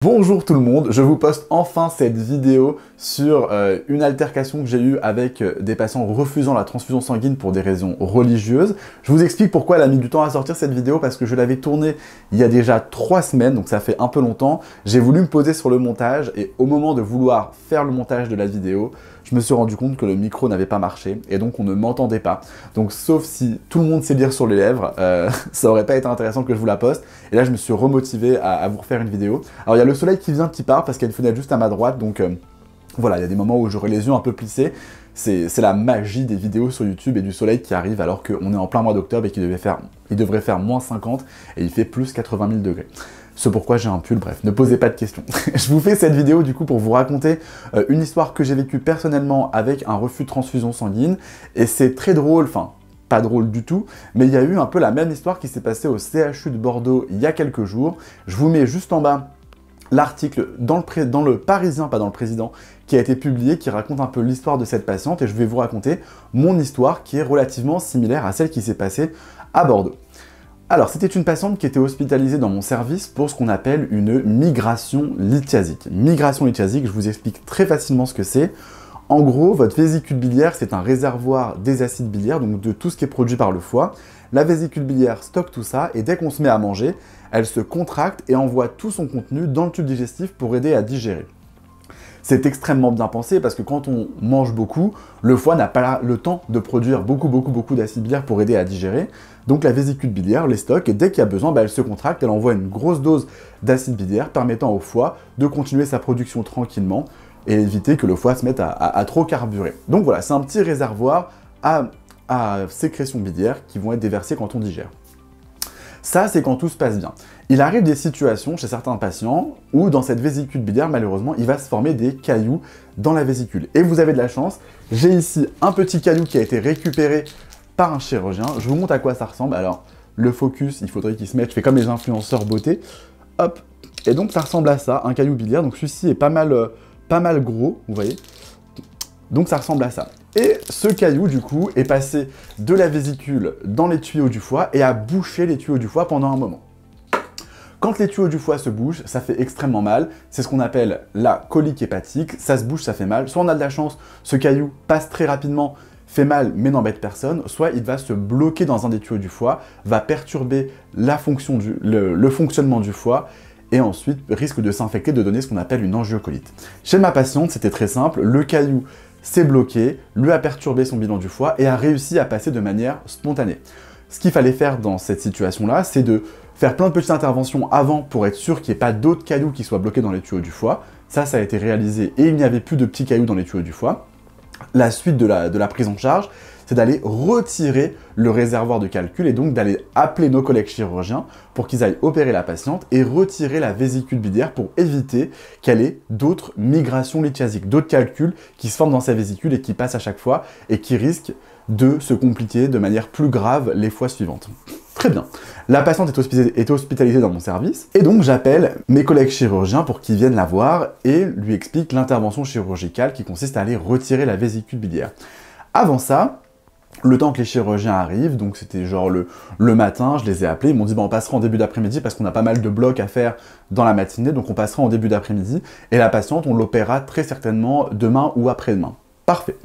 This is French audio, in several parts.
Bonjour tout le monde, je vous poste enfin cette vidéo sur une altercation que j'ai eue avec des patients refusant la transfusion sanguine pour des raisons religieuses. Je vous explique pourquoi elle a mis du temps à sortir cette vidéo, parce que je l'avais tournée il y a déjà 3 semaines, donc ça fait un peu longtemps. J'ai voulu me poser sur le montage et au moment de vouloir faire le montage de la vidéo, je me suis rendu compte que le micro n'avait pas marché et donc on ne m'entendait pas. Donc sauf si tout le monde sait lire sur les lèvres, ça aurait pas été intéressant que je vous la poste. Et là je me suis remotivé à vous refaire une vidéo. Alors il y a le soleil qui vient, qui part parce qu'il y a une fenêtre juste à ma droite, donc voilà, il y a des moments où j'aurai les yeux un peu plissés. C'est la magie des vidéos sur YouTube et du soleil qui arrive alors qu'on est en plein mois d'octobre et qu'il devrait faire moins 50 et il fait plus 80 000 degrés. C'est pourquoi j'ai un pull, bref, ne posez pas de questions. Je vous fais cette vidéo du coup pour vous raconter une histoire que j'ai vécue personnellement avec un refus de transfusion sanguine. Et c'est très drôle, enfin, pas drôle du tout, mais il y a eu un peu la même histoire qui s'est passée au CHU de Bordeaux il y a quelques jours. Je vous mets juste en bas l'article dans le Parisien, pas dans le Président, qui a été publié, qui raconte un peu l'histoire de cette patiente, et je vais vous raconter mon histoire qui est relativement similaire à celle qui s'est passée à Bordeaux. Alors, c'était une patiente qui était hospitalisée dans mon service pour ce qu'on appelle une migration lithiasique. Migration lithiasique, je vous explique très facilement ce que c'est. En gros, votre vésicule biliaire, c'est un réservoir des acides biliaires, donc de tout ce qui est produit par le foie. La vésicule biliaire stocke tout ça, et dès qu'on se met à manger, elle se contracte et envoie tout son contenu dans le tube digestif pour aider à digérer. C'est extrêmement bien pensé parce que quand on mange beaucoup, le foie n'a pas le temps de produire beaucoup d'acide biliaire pour aider à digérer. Donc la vésicule biliaire les stocke et dès qu'il y a besoin, elle se contracte, elle envoie une grosse dose d'acide biliaire permettant au foie de continuer sa production tranquillement et éviter que le foie se mette à trop carburer. Donc voilà, c'est un petit réservoir à sécrétion biliaire qui vont être déversées quand on digère. Ça, c'est quand tout se passe bien. Il arrive des situations chez certains patients où dans cette vésicule biliaire, malheureusement, il va se former des cailloux dans la vésicule. Et vous avez de la chance, j'ai ici un petit caillou qui a été récupéré par un chirurgien. Je vous montre à quoi ça ressemble. Alors, le focus, il faudrait qu'il se mette, je fais comme les influenceurs beauté. Hop, et donc ça ressemble à ça, un caillou biliaire. Donc celui-ci est pas mal gros, vous voyez. Donc ça ressemble à ça. Et ce caillou, du coup, est passé de la vésicule dans les tuyaux du foie et a bouché les tuyaux du foie pendant un moment. Quand les tuyaux du foie se bougent, ça fait extrêmement mal. C'est ce qu'on appelle la colique hépatique. Ça se bouge, ça fait mal. Soit on a de la chance, ce caillou passe très rapidement, fait mal mais n'embête personne, soit il va se bloquer dans un des tuyaux du foie, va perturber le fonctionnement du foie et ensuite risque de s'infecter, de donner ce qu'on appelle une angiocolite. Chez ma patiente, c'était très simple. Le caillou s'est bloqué, lui a perturbé son bilan du foie et a réussi à passer de manière spontanée. Ce qu'il fallait faire dans cette situation-là, c'est de faire plein de petites interventions avant pour être sûr qu'il n'y ait pas d'autres cailloux qui soient bloqués dans les tuyaux du foie. Ça a été réalisé et il n'y avait plus de petits cailloux dans les tuyaux du foie. La suite de la prise en charge, c'est d'aller retirer le réservoir de calcul et donc d'aller appeler nos collègues chirurgiens pour qu'ils aillent opérer la patiente et retirer la vésicule biliaire pour éviter qu'elle ait d'autres migrations lithiasiques, d'autres calculs qui se forment dans sa vésicule et qui passent à chaque fois et qui risquent de se compliquer de manière plus grave les fois suivantes. Très bien. La patiente est hospitalisée dans mon service et donc j'appelle mes collègues chirurgiens pour qu'ils viennent la voir et lui expliquent l'intervention chirurgicale qui consiste à aller retirer la vésicule biliaire. Avant ça, le temps que les chirurgiens arrivent, donc c'était genre le matin, je les ai appelés, ils m'ont dit on passera en début d'après-midi parce qu'on a pas mal de blocs à faire dans la matinée, donc on passera en début d'après-midi et la patiente, on l'opérera très certainement demain ou après-demain. Parfait.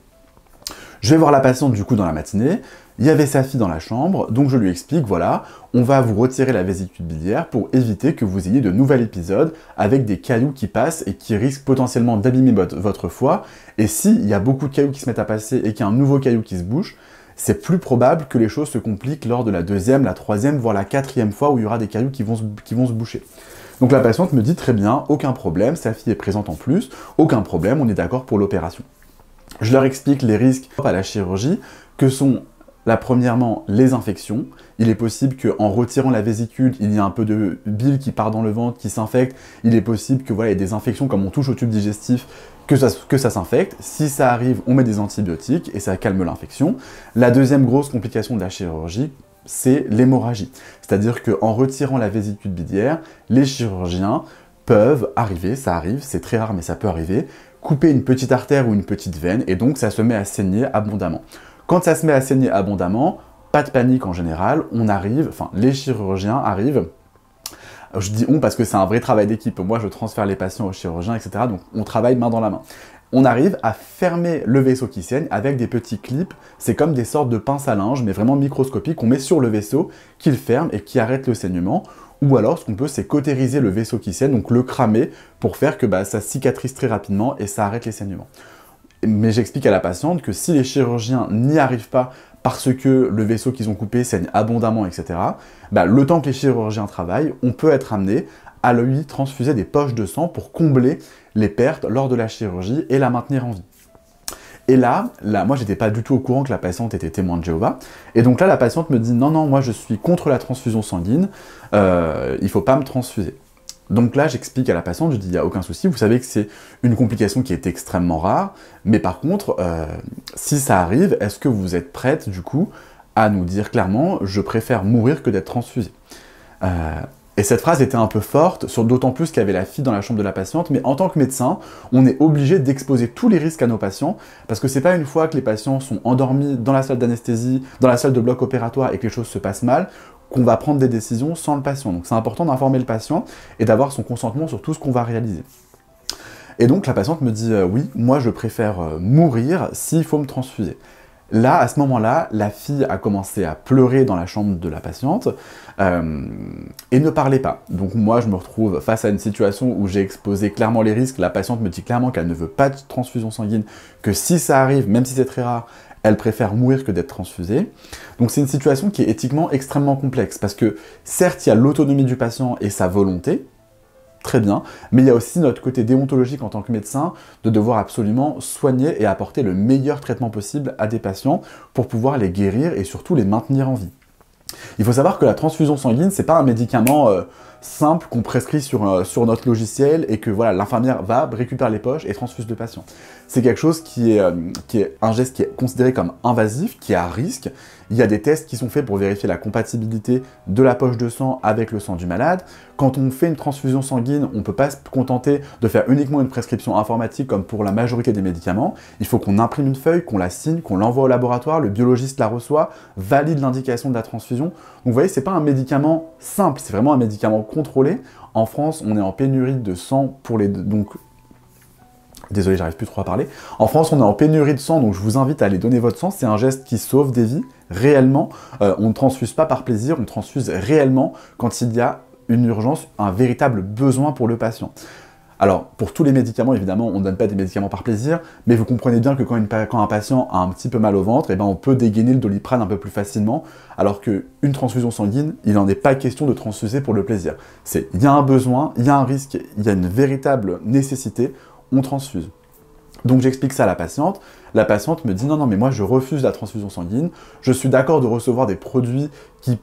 Je vais voir la patiente du coup dans la matinée, il y avait sa fille dans la chambre, donc je lui explique, voilà, on va vous retirer la vésicule biliaire pour éviter que vous ayez de nouveaux épisodes avec des cailloux qui passent et qui risquent potentiellement d'abîmer votre foie. Et s'il y a beaucoup de cailloux qui se mettent à passer et qu'il y a un nouveau caillou qui se bouge, c'est plus probable que les choses se compliquent lors de la deuxième, la troisième, voire la quatrième fois où il y aura des cailloux qui vont se boucher. Donc la patiente me dit très bien, aucun problème, sa fille est présente en plus, aucun problème, on est d'accord pour l'opération. Je leur explique les risques à la chirurgie, que sont premièrement les infections. Il est possible qu'en retirant la vésicule, il y ait un peu de bile qui part dans le ventre, qui s'infecte. Il est possible que voilà, il y ait des infections comme on touche au tube digestif, que ça s'infecte. Si ça arrive, on met des antibiotiques et ça calme l'infection. La deuxième grosse complication de la chirurgie, c'est l'hémorragie. C'est-à-dire qu'en retirant la vésicule biliaire, les chirurgiens peuvent arriver, ça arrive, c'est très rare mais ça peut arriver, couper une petite artère ou une petite veine et donc ça se met à saigner abondamment. Quand ça se met à saigner abondamment, pas de panique en général, les chirurgiens arrivent Je dis on parce que c'est un vrai travail d'équipe. Moi, je transfère les patients au chirurgien, etc. Donc, on travaille main dans la main. On arrive à fermer le vaisseau qui saigne avec des petits clips. C'est comme des sortes de pinces à linge, mais vraiment microscopiques, qu'on met sur le vaisseau, qui le ferme et qui arrête le saignement. Ou alors, ce qu'on peut, c'est cautériser le vaisseau qui saigne, donc le cramer, pour faire que ça cicatrise très rapidement et ça arrête les saignements. Mais j'explique à la patiente que si les chirurgiens n'y arrivent pas parce que le vaisseau qu'ils ont coupé saigne abondamment, etc., le temps que les chirurgiens travaillent, on peut être amené à lui transfuser des poches de sang pour combler les pertes lors de la chirurgie et la maintenir en vie. Et là, moi, j'étais pas du tout au courant que la patiente était témoin de Jéhovah. Et donc là, la patiente me dit « Non, non, moi, je suis contre la transfusion sanguine. Il faut pas me transfuser. » Donc là, j'explique à la patiente, je dis « Il n'y a aucun souci. Vous savez que c'est une complication qui est extrêmement rare. Mais par contre, si ça arrive, est-ce que vous êtes prête, du coup, à nous dire clairement « Je préfère mourir que d'être transfusée. » Et cette phrase était un peu forte, d'autant plus qu'il y avait la fille dans la chambre de la patiente, mais en tant que médecin, on est obligé d'exposer tous les risques à nos patients, parce que c'est pas une fois que les patients sont endormis dans la salle d'anesthésie, dans la salle de bloc opératoire et que les choses se passent mal, qu'on va prendre des décisions sans le patient. Donc c'est important d'informer le patient et d'avoir son consentement sur tout ce qu'on va réaliser. Et donc la patiente me dit oui, moi je préfère mourir s'il faut me transfuser. Là, à ce moment-là, la fille a commencé à pleurer dans la chambre de la patiente et ne parlait pas. Donc moi, je me retrouve face à une situation où j'ai exposé clairement les risques. La patiente me dit clairement qu'elle ne veut pas de transfusion sanguine, que si ça arrive, même si c'est très rare, elle préfère mourir que d'être transfusée. Donc c'est une situation qui est éthiquement extrêmement complexe parce que certes, il y a l'autonomie du patient et sa volonté, très bien, mais il y a aussi notre côté déontologique en tant que médecin de devoir absolument soigner et apporter le meilleur traitement possible à des patients pour pouvoir les guérir et surtout les maintenir en vie. Il faut savoir que la transfusion sanguine, c'est pas un médicament simple qu'on prescrit sur notre logiciel et que voilà, l'infirmière va récupérer les poches et transfuse le patient. C'est quelque chose qui est un geste qui est considéré comme invasif, qui est à risque. Il y a des tests qui sont faits pour vérifier la compatibilité de la poche de sang avec le sang du malade. Quand on fait une transfusion sanguine, on ne peut pas se contenter de faire uniquement une prescription informatique comme pour la majorité des médicaments. Il faut qu'on imprime une feuille, qu'on la signe, qu'on l'envoie au laboratoire, le biologiste la reçoit, valide l'indication de la transfusion. Donc vous voyez, c'est pas un médicament simple, c'est vraiment un médicament contrôlé. En France, on est en pénurie de sang pour les... Désolé, j'arrive plus trop à parler. En France, on est en pénurie de sang, donc je vous invite à aller donner votre sang. C'est un geste qui sauve des vies, réellement. On ne transfuse pas par plaisir, on transfuse réellement quand il y a une urgence, un véritable besoin pour le patient. Alors, pour tous les médicaments, évidemment, on ne donne pas des médicaments par plaisir, mais vous comprenez bien que quand un patient a un petit peu mal au ventre, eh ben, on peut dégainer le Doliprane un peu plus facilement, alors qu'une transfusion sanguine, il n'en est pas question de transfuser pour le plaisir. Il y a un besoin, il y a un risque, il y a une véritable nécessité, on transfuse. Donc j'explique ça à la patiente me dit non, non, mais moi je refuse la transfusion sanguine, je suis d'accord de recevoir des produits qui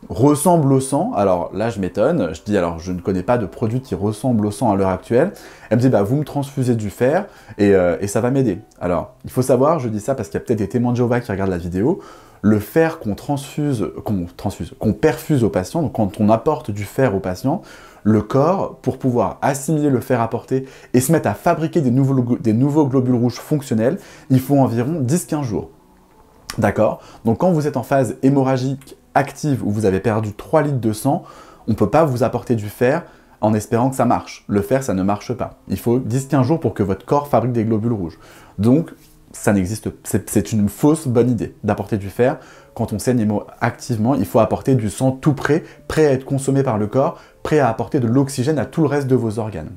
ressemblent au sang. Alors là je m'étonne, je dis alors je ne connais pas de produits qui ressemblent au sang à l'heure actuelle. Elle me dit bah vous me transfusez du fer et ça va m'aider. Alors il faut savoir, je dis ça parce qu'il y a peut-être des témoins de Jéhovah qui regardent la vidéo, le fer qu'on perfuse au patient, donc quand on apporte du fer au patient, le corps, pour pouvoir assimiler le fer apporté et se mettre à fabriquer des nouveaux globules rouges fonctionnels, il faut environ 10-15 jours. D'accord? Donc quand vous êtes en phase hémorragique active où vous avez perdu 3 litres de sang, on ne peut pas vous apporter du fer en espérant que ça marche. Le fer, ça ne marche pas. Il faut 10-15 jours pour que votre corps fabrique des globules rouges. Donc, ça n'existe pas. C'est une fausse bonne idée d'apporter du fer. Quand on saigne activement, il faut apporter du sang tout prêt à être consommé par le corps, prêt à apporter de l'oxygène à tout le reste de vos organes.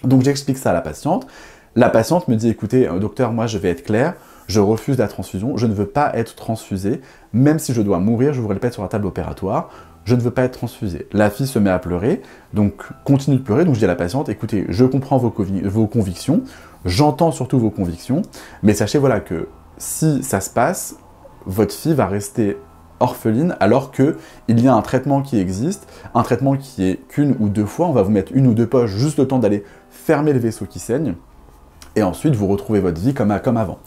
Donc j'explique ça à la patiente. La patiente me dit, écoutez, docteur, moi je vais être clair, je refuse la transfusion, je ne veux pas être transfusée, même si je dois mourir, je vous répète sur la table opératoire, je ne veux pas être transfusée. La fille se met à pleurer, donc continue de pleurer, donc je dis à la patiente, écoutez, je comprends vos convictions, j'entends surtout vos convictions, mais sachez voilà que si ça se passe, votre fille va rester orpheline alors qu'il y a un traitement qui existe, un traitement qui est qu'une ou deux fois, on va vous mettre une ou deux poches juste le temps d'aller fermer le vaisseau qui saigne, et ensuite vous retrouvez votre vie comme avant.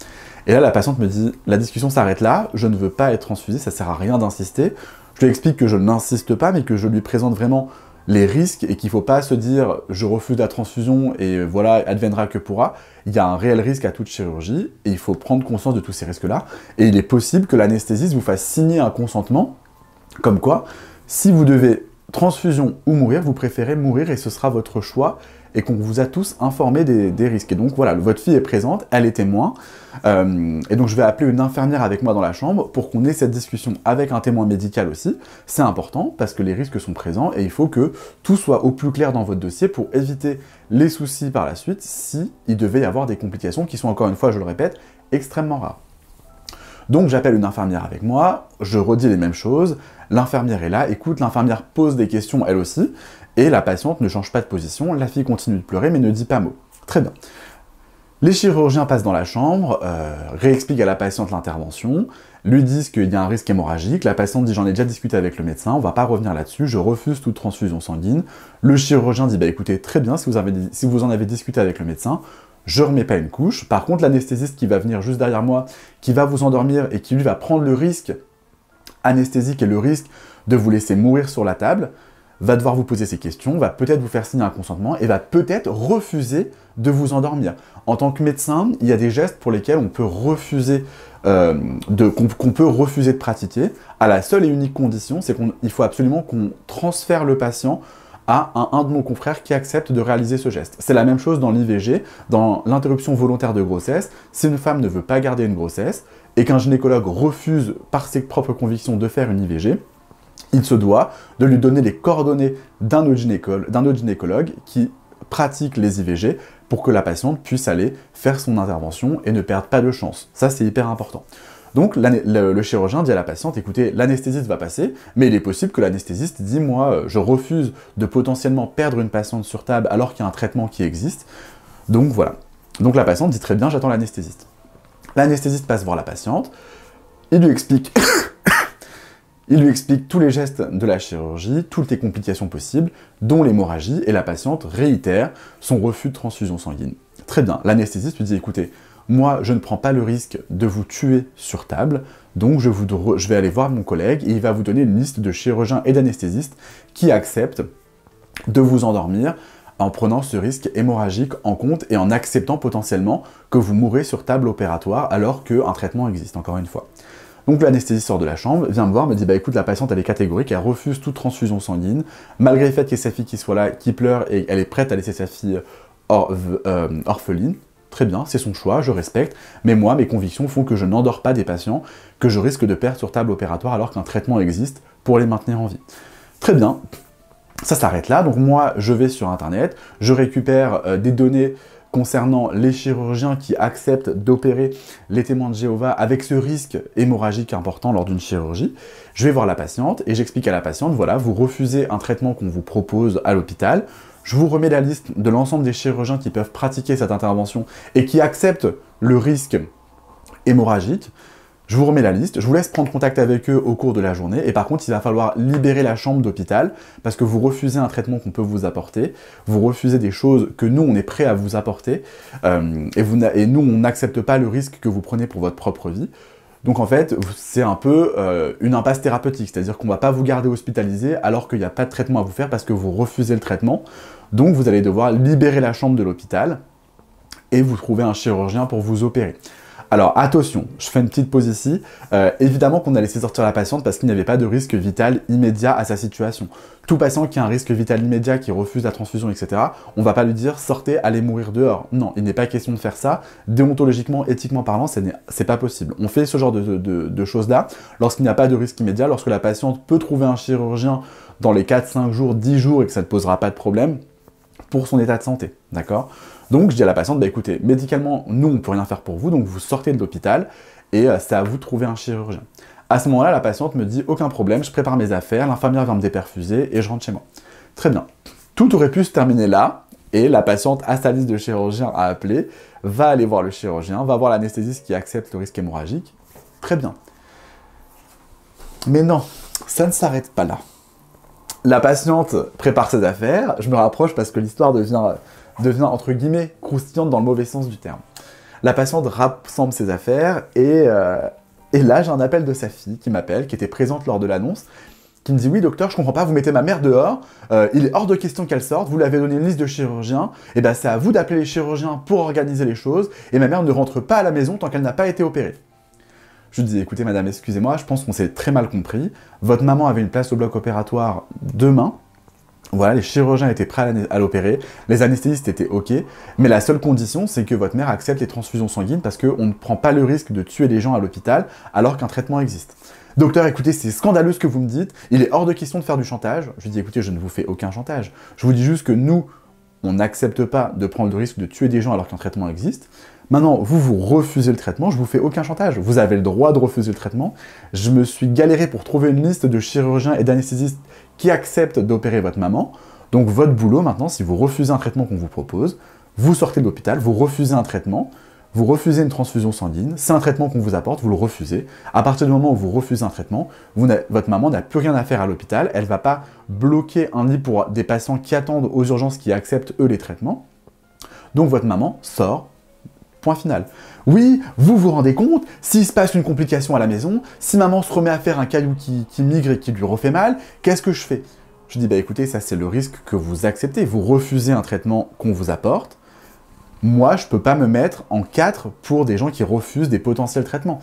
Et là la patiente me dit, la discussion s'arrête là, je ne veux pas être transfusée, ça sert à rien d'insister. Je lui explique que je n'insiste pas, mais que je lui présente vraiment les risques et qu'il ne faut pas se dire je refuse la transfusion et voilà, adviendra que pourra. Il y a un réel risque à toute chirurgie et il faut prendre conscience de tous ces risques-là. Et il est possible que l'anesthésiste vous fasse signer un consentement, comme quoi, si vous devez transfusion ou mourir, vous préférez mourir et ce sera votre choix et qu'on vous a tous informés des risques. Et donc voilà, votre fille est présente, elle est témoin, et donc je vais appeler une infirmière avec moi dans la chambre pour qu'on ait cette discussion avec un témoin médical aussi. C'est important parce que les risques sont présents et il faut que tout soit au plus clair dans votre dossier pour éviter les soucis par la suite si il devait y avoir des complications qui sont encore une fois, je le répète, extrêmement rares. Donc j'appelle une infirmière avec moi, je redis les mêmes choses, l'infirmière est là, écoute, l'infirmière pose des questions elle aussi, et la patiente ne change pas de position, la fille continue de pleurer mais ne dit pas mot. Très bien. Les chirurgiens passent dans la chambre, réexpliquent à la patiente l'intervention, lui disent qu'il y a un risque hémorragique, la patiente dit j'en ai déjà discuté avec le médecin, on va pas revenir là-dessus, je refuse toute transfusion sanguine. Le chirurgien dit bah écoutez, très bien, si vous en avez discuté avec le médecin, je remets pas une couche. Par contre, l'anesthésiste qui va venir juste derrière moi, qui va vous endormir et qui lui va prendre le risque anesthésique et le risque de vous laisser mourir sur la table, va devoir vous poser ces questions, va peut-être vous faire signer un consentement et va peut-être refuser de vous endormir. En tant que médecin, il y a des gestes pour lesquels on peut refuser qu'on peut refuser de pratiquer, à la seule et unique condition, c'est qu'il faut absolument qu'on transfère le patient à un de nos confrères qui accepte de réaliser ce geste. C'est la même chose dans l'IVG, dans l'interruption volontaire de grossesse. Si une femme ne veut pas garder une grossesse et qu'un gynécologue refuse par ses propres convictions de faire une IVG, il se doit de lui donner les coordonnées d'un autre gynécologue qui pratique les IVG pour que la patiente puisse aller faire son intervention et ne perde pas de chance. Ça, c'est hyper important. Donc le chirurgien dit à la patiente, écoutez, l'anesthésiste va passer, mais il est possible que l'anesthésiste dit, moi, je refuse de potentiellement perdre une patiente sur table alors qu'il y a un traitement qui existe. Donc voilà. Donc la patiente dit, très bien, j'attends l'anesthésiste. L'anesthésiste passe voir la patiente, il lui explique... Il lui explique tous les gestes de la chirurgie, toutes les complications possibles, dont l'hémorragie, et la patiente réitère son refus de transfusion sanguine. Très bien, l'anesthésiste lui dit, écoutez, moi, je ne prends pas le risque de vous tuer sur table, donc je vais aller voir mon collègue et il va vous donner une liste de chirurgiens et d'anesthésistes qui acceptent de vous endormir en prenant ce risque hémorragique en compte et en acceptant potentiellement que vous mourrez sur table opératoire alors qu'un traitement existe, encore une fois. Donc l'anesthésiste sort de la chambre, vient me voir, me dit bah écoute, la patiente elle est catégorique, elle refuse toute transfusion sanguine, malgré le fait qu'il y ait sa fille qui soit là, qui pleure et elle est prête à laisser sa fille orpheline. Très bien, c'est son choix, je respecte, mais moi, mes convictions font que je n'endors pas des patients que je risque de perdre sur table opératoire alors qu'un traitement existe pour les maintenir en vie. Très bien, ça s'arrête là, donc moi je vais sur internet, je récupère des données concernant les chirurgiens qui acceptent d'opérer les témoins de Jéhovah avec ce risque hémorragique important lors d'une chirurgie. Je vais voir la patiente et j'explique à la patiente, voilà, vous refusez un traitement qu'on vous propose à l'hôpital, je vous remets la liste de l'ensemble des chirurgiens qui peuvent pratiquer cette intervention et qui acceptent le risque hémorragique. Je vous remets la liste, je vous laisse prendre contact avec eux au cours de la journée, et par contre, il va falloir libérer la chambre d'hôpital, parce que vous refusez un traitement qu'on peut vous apporter, vous refusez des choses que nous, on est prêt à vous apporter, et nous, on n'accepte pas le risque que vous prenez pour votre propre vie. Donc en fait, c'est un peu une impasse thérapeutique, c'est-à-dire qu'on ne va pas vous garder hospitalisé alors qu'il n'y a pas de traitement à vous faire parce que vous refusez le traitement. Donc vous allez devoir libérer la chambre de l'hôpital, et vous trouver un chirurgien pour vous opérer. Alors attention, je fais une petite pause ici, évidemment qu'on a laissé sortir la patiente parce qu'il n'y avait pas de risque vital immédiat à sa situation. Tout patient qui a un risque vital immédiat, qui refuse la transfusion, etc., on va pas lui dire « sortez, allez mourir dehors ». Non, il n'est pas question de faire ça, déontologiquement, éthiquement parlant, c'est pas possible. On fait ce genre de choses-là lorsqu'il n'y a pas de risque immédiat, lorsque la patiente peut trouver un chirurgien dans les 4, 5 jours, 10 jours et que ça ne posera pas de problème pour son état de santé, d'accord ? Donc je dis à la patiente, bah écoutez, médicalement, nous on peut rien faire pour vous, donc vous sortez de l'hôpital et c'est à vous de trouver un chirurgien. À ce moment-là, la patiente me dit, aucun problème, je prépare mes affaires, l'infirmière vient me déperfuser et je rentre chez moi. Très bien. Tout aurait pu se terminer là, et la patiente a sa liste de chirurgiens à appeler, va aller voir le chirurgien, va voir l'anesthésiste qui accepte le risque hémorragique. Très bien. Mais non, ça ne s'arrête pas là. La patiente prépare ses affaires, je me rapproche parce que l'histoire devient entre guillemets croustillante dans le mauvais sens du terme. La patiente rassemble ses affaires et là j'ai un appel de sa fille qui m'appelle, qui était présente lors de l'annonce, qui me dit « Oui docteur, je comprends pas, vous mettez ma mère dehors, il est hors de question qu'elle sorte, vous l'avez donné une liste de chirurgiens, et ben c'est à vous d'appeler les chirurgiens pour organiser les choses, et ma mère ne rentre pas à la maison tant qu'elle n'a pas été opérée. » Je lui dis, écoutez madame, excusez-moi, je pense qu'on s'est très mal compris. Votre maman avait une place au bloc opératoire demain. Voilà, les chirurgiens étaient prêts à l'opérer, les anesthésistes étaient OK, mais la seule condition, c'est que votre mère accepte les transfusions sanguines parce qu'on ne prend pas le risque de tuer des gens à l'hôpital alors qu'un traitement existe. Docteur, écoutez, c'est scandaleux ce que vous me dites, il est hors de question de faire du chantage. Je lui dis, écoutez, je ne vous fais aucun chantage. Je vous dis juste que nous, on n'accepte pas de prendre le risque de tuer des gens alors qu'un traitement existe. Maintenant, vous refusez le traitement, je vous fais aucun chantage. Vous avez le droit de refuser le traitement. Je me suis galéré pour trouver une liste de chirurgiens et d'anesthésistes qui acceptent d'opérer votre maman. Donc votre boulot maintenant, si vous refusez un traitement qu'on vous propose, vous sortez de l'hôpital, vous refusez un traitement, vous refusez une transfusion sanguine, c'est un traitement qu'on vous apporte, vous le refusez. À partir du moment où vous refusez un traitement, votre maman n'a plus rien à faire à l'hôpital, elle ne va pas bloquer un lit pour des patients qui attendent aux urgences, qui acceptent eux les traitements. Donc votre maman sort, point final. Oui, vous vous rendez compte, s'il se passe une complication à la maison, si maman se remet à faire un caillou qui migre et qui lui refait mal, qu'est-ce que je fais? Je dis, bah écoutez, ça c'est le risque que vous acceptez, vous refusez un traitement qu'on vous apporte. Moi, je peux pas me mettre en 4 pour des gens qui refusent des potentiels traitements.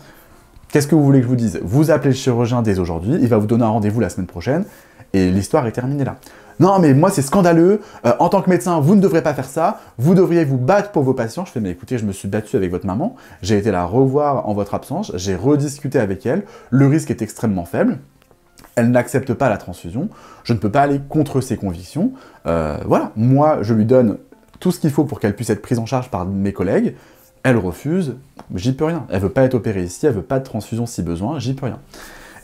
Qu'est-ce que vous voulez que je vous dise? Vous appelez le chirurgien dès aujourd'hui, il va vous donner un rendez-vous la semaine prochaine, et l'histoire est terminée là. Non, mais moi, c'est scandaleux. En tant que médecin, vous ne devrez pas faire ça. Vous devriez vous battre pour vos patients. Je fais, mais écoutez, je me suis battu avec votre maman. J'ai été la revoir en votre absence. J'ai rediscuté avec elle. Le risque est extrêmement faible. Elle n'accepte pas la transfusion. Je ne peux pas aller contre ses convictions. Voilà. Moi, je lui donne tout ce qu'il faut pour qu'elle puisse être prise en charge par mes collègues. Elle refuse. J'y peux rien. Elle veut pas être opérée ici. Elle veut pas de transfusion si besoin. J'y peux rien.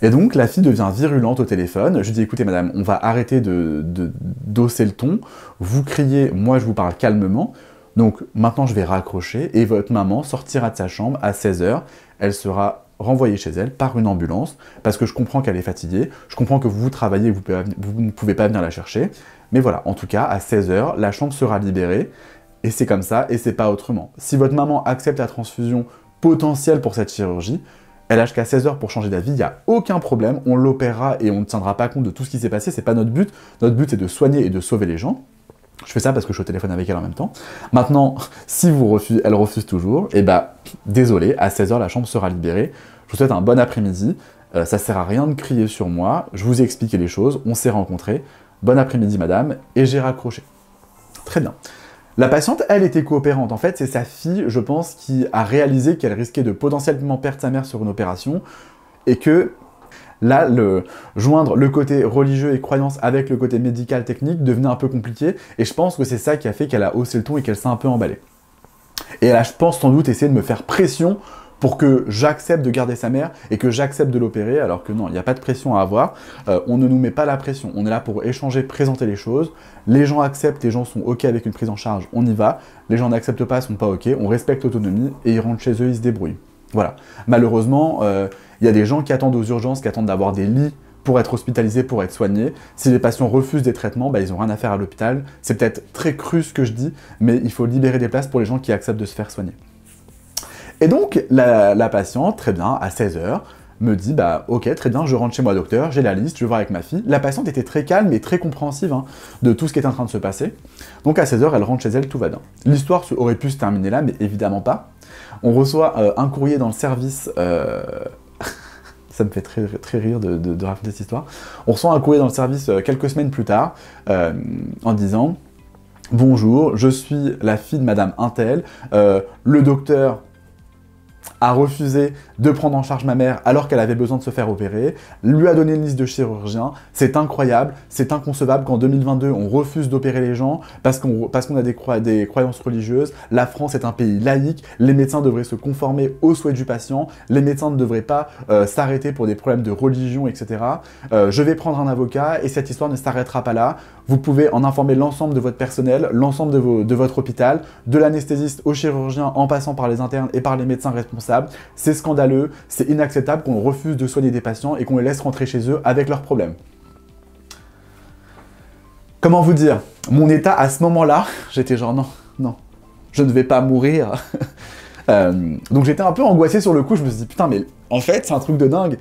Et donc, la fille devient virulente au téléphone. Je lui dis, écoutez, madame, on va arrêter d'hausser le ton. Vous criez, moi, je vous parle calmement. Donc, maintenant, je vais raccrocher et votre maman sortira de sa chambre à 16 h. Elle sera renvoyée chez elle par une ambulance parce que je comprends qu'elle est fatiguée. Je comprends que vous travaillez, vous ne pouvez pas venir la chercher. Mais voilà, en tout cas, à 16 h, la chambre sera libérée. Et c'est comme ça et c'est pas autrement. Si votre maman accepte la transfusion potentielle pour cette chirurgie, elle a jusqu'à 16 h pour changer d'avis, il n'y a aucun problème, on l'opérera et on ne tiendra pas compte de tout ce qui s'est passé, c'est pas notre but. Notre but c'est de soigner et de sauver les gens. Je fais ça parce que je suis au téléphone avec elle en même temps. Maintenant, si elle refuse toujours, et bah désolé, à 16 h la chambre sera libérée. Je vous souhaite un bon après-midi, ça sert à rien de crier sur moi, je vous ai expliqué les choses, on s'est rencontrés. Bon après-midi madame, et j'ai raccroché. Très bien. La patiente, elle, était coopérante. En fait, c'est sa fille, je pense, qui a réalisé qu'elle risquait de potentiellement perdre sa mère sur une opération, et que là, joindre le côté religieux et croyance avec le côté médical technique devenait un peu compliqué, et je pense que c'est ça qui a fait qu'elle a haussé le ton et qu'elle s'est un peu emballée. Et elle a, je pense, sans doute essayé de me faire pression pour que j'accepte de garder sa mère et que j'accepte de l'opérer, alors que non, il n'y a pas de pression à avoir. On ne nous met pas la pression. On est là pour échanger, présenter les choses. Les gens acceptent, les gens sont OK avec une prise en charge, on y va. Les gens n'acceptent pas, sont pas OK, on respecte l'autonomie et ils rentrent chez eux, ils se débrouillent. Voilà. Malheureusement, il y a des gens qui attendent aux urgences, qui attendent d'avoir des lits pour être hospitalisés, pour être soignés. Si les patients refusent des traitements, bah, ils n'ont rien à faire à l'hôpital. C'est peut-être très cru ce que je dis, mais il faut libérer des places pour les gens qui acceptent de se faire soigner. Et donc, la patiente, très bien, à 16 h, me dit, bah ok, très bien, je rentre chez moi, docteur, j'ai la liste, je vais voir avec ma fille. La patiente était très calme et très compréhensive de tout ce qui est en train de se passer. Donc à 16 h, elle rentre chez elle, tout va bien. L'histoire aurait pu se terminer là, mais évidemment pas. On reçoit un courrier dans le service... Ça me fait très rire de raconter cette histoire. On reçoit un courrier dans le service quelques semaines plus tard, en disant « Bonjour, je suis la fille de Madame Intel, le docteur... a refusé de prendre en charge ma mère alors qu'elle avait besoin de se faire opérer, lui a donné une liste de chirurgiens, c'est incroyable, c'est inconcevable qu'en 2022 on refuse d'opérer les gens parce qu'on a des croyances religieuses, la France est un pays laïque, les médecins devraient se conformer aux souhaits du patient, les médecins ne devraient pas s'arrêter pour des problèmes de religion, etc. Je vais prendre un avocat et cette histoire ne s'arrêtera pas là, vous pouvez en informer l'ensemble de votre personnel, l'ensemble de votre hôpital, de l'anesthésiste au chirurgien en passant par les internes et par les médecins responsables. C'est scandaleux, c'est inacceptable qu'on refuse de soigner des patients et qu'on les laisse rentrer chez eux avec leurs problèmes. Comment vous dire? Mon état à ce moment-là, j'étais genre non, je ne vais pas mourir. Donc j'étais un peu angoissé sur le coup, je me suis dit putain mais en fait c'est un truc de dingue.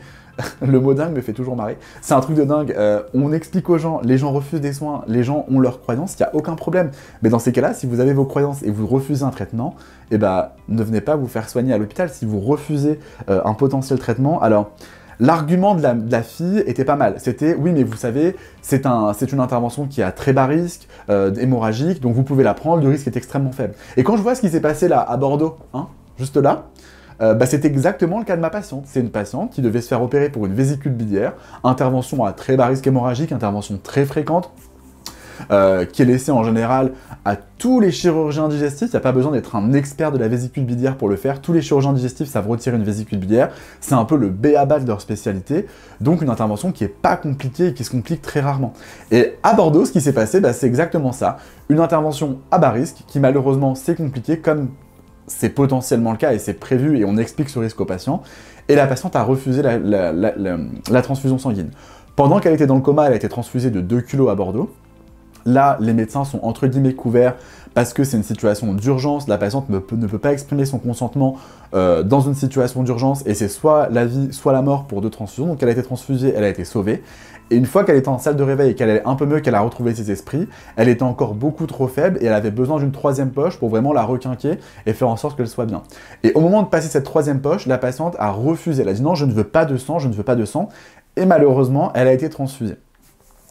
Le mot dingue me fait toujours marrer. C'est un truc de dingue. On explique aux gens, les gens refusent des soins, les gens ont leurs croyances, il n'y a aucun problème. Mais dans ces cas-là, si vous avez vos croyances et vous refusez un traitement, eh ben, ne venez pas vous faire soigner à l'hôpital si vous refusez un potentiel traitement. Alors, l'argument de la fille était pas mal. C'était, oui, mais vous savez, c'est une intervention qui a très bas risque, hémorragique, donc vous pouvez la prendre, le risque est extrêmement faible. Et quand je vois ce qui s'est passé là, à Bordeaux, hein, juste là, c'est exactement le cas de ma patiente. C'est une patiente qui devait se faire opérer pour une vésicule biliaire, intervention à très bas risque hémorragique, intervention très fréquente, qui est laissée en général à tous les chirurgiens digestifs. Il n'y a pas besoin d'être un expert de la vésicule biliaire pour le faire. Tous les chirurgiens digestifs savent retirer une vésicule biliaire. C'est un peu le b.a.-ba de leur spécialité. Donc une intervention qui n'est pas compliquée et qui se complique très rarement. Et à Bordeaux, ce qui s'est passé, c'est exactement ça. Une intervention à bas risque qui malheureusement s'est compliquée comme c'est potentiellement le cas et c'est prévu et on explique ce risque au patient. Et la patiente a refusé la transfusion sanguine. Pendant qu'elle était dans le coma, elle a été transfusée de 2 kg à Bordeaux. Là, les médecins sont entre guillemets couverts parce que c'est une situation d'urgence. La patiente ne peut pas exprimer son consentement dans une situation d'urgence et c'est soit la vie, soit la mort pour 2 transfusions. Donc elle a été transfusée, elle a été sauvée. Et une fois qu'elle était en salle de réveil et qu'elle allait un peu mieux, qu'elle a retrouvé ses esprits, elle était encore beaucoup trop faible et elle avait besoin d'une 3e poche pour vraiment la requinquer et faire en sorte qu'elle soit bien. Et au moment de passer cette 3e poche, la patiente a refusé. Elle a dit non, je ne veux pas de sang, je ne veux pas de sang. Et malheureusement, elle a été transfusée.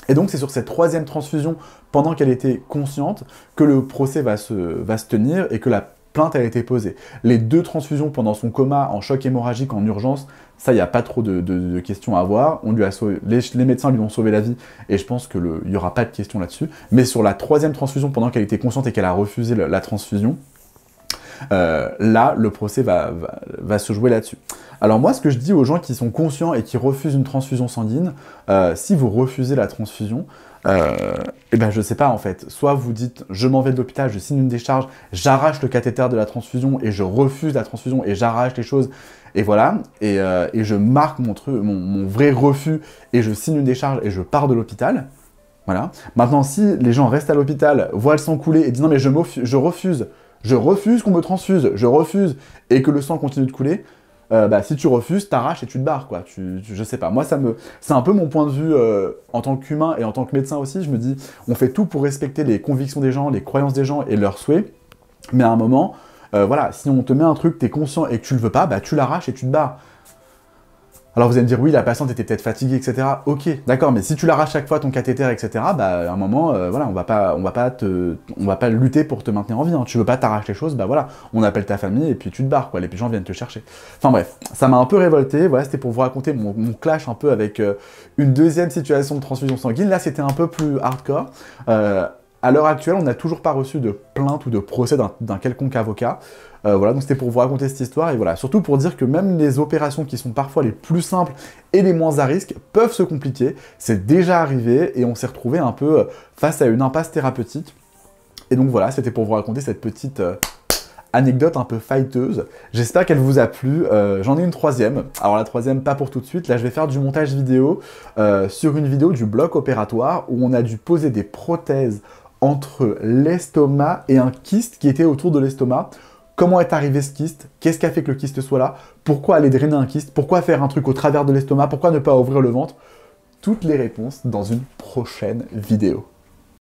Et donc c'est sur cette 3e transfusion, pendant qu'elle était consciente, que le procès va se tenir et que la plainte a été posée. Les 2 transfusions pendant son coma, en choc hémorragique, en urgence, ça, il n'y a pas trop de questions à avoir. On lui a sauvé, les médecins lui ont sauvé la vie et je pense qu'il n'y aura pas de questions là-dessus. Mais sur la 3e transfusion, pendant qu'elle était consciente et qu'elle a refusé la transfusion, là, le procès va se jouer là-dessus. Alors moi, ce que je dis aux gens qui sont conscients et qui refusent une transfusion sanguine, si vous refusez la transfusion, eh ben je sais pas en fait, soit vous dites je m'en vais de l'hôpital, je signe une décharge, j'arrache le cathéter de la transfusion et je refuse la transfusion et j'arrache les choses, et voilà, et je marque mon vrai refus et je signe une décharge et je pars de l'hôpital. Voilà. Maintenant, si les gens restent à l'hôpital, voient le sang couler et disent non mais je refuse qu'on me transfuse, je refuse, et que le sang continue de couler, si tu refuses, t'arraches et tu te barres, quoi. Je sais pas. Moi, c'est un peu mon point de vue en tant qu'humain et en tant que médecin aussi. Je me dis, on fait tout pour respecter les convictions des gens, les croyances des gens et leurs souhaits. Mais à un moment, voilà, si on te met un truc, t'es conscient et que tu le veux pas, tu l'arraches et tu te barres. Alors vous allez me dire, oui, la patiente était peut-être fatiguée, etc. Ok, d'accord, mais si tu l'arraches chaque fois ton cathéter, etc., à un moment, voilà, on va pas lutter pour te maintenir en vie. Hein. Tu veux pas t'arracher les choses, voilà, on appelle ta famille et puis tu te barres, quoi. Les gens viennent te chercher. Enfin bref, ça m'a un peu révolté. Voilà, c'était pour vous raconter mon clash un peu avec une 2e situation de transfusion sanguine. Là, c'était un peu plus hardcore. À l'heure actuelle, on n'a toujours pas reçu de plainte ou de procès d'un quelconque avocat. Voilà, donc c'était pour vous raconter cette histoire, et voilà, surtout pour dire que même les opérations qui sont parfois les plus simples et les moins à risque peuvent se compliquer. C'est déjà arrivé, et on s'est retrouvé un peu face à une impasse thérapeutique. Et donc voilà, c'était pour vous raconter cette petite anecdote un peu fighteuse. J'espère qu'elle vous a plu. J'en ai une 3e. Alors la 3e, pas pour tout de suite. Là, je vais faire du montage vidéo sur une vidéo du bloc opératoire où on a dû poser des prothèses entre l'estomac et un kyste qui était autour de l'estomac. Comment est arrivé ce kyste? Qu'est-ce qui a fait que le kyste soit là? Pourquoi aller drainer un kyste? Pourquoi faire un truc au travers de l'estomac? Pourquoi ne pas ouvrir le ventre? Toutes les réponses dans une prochaine vidéo.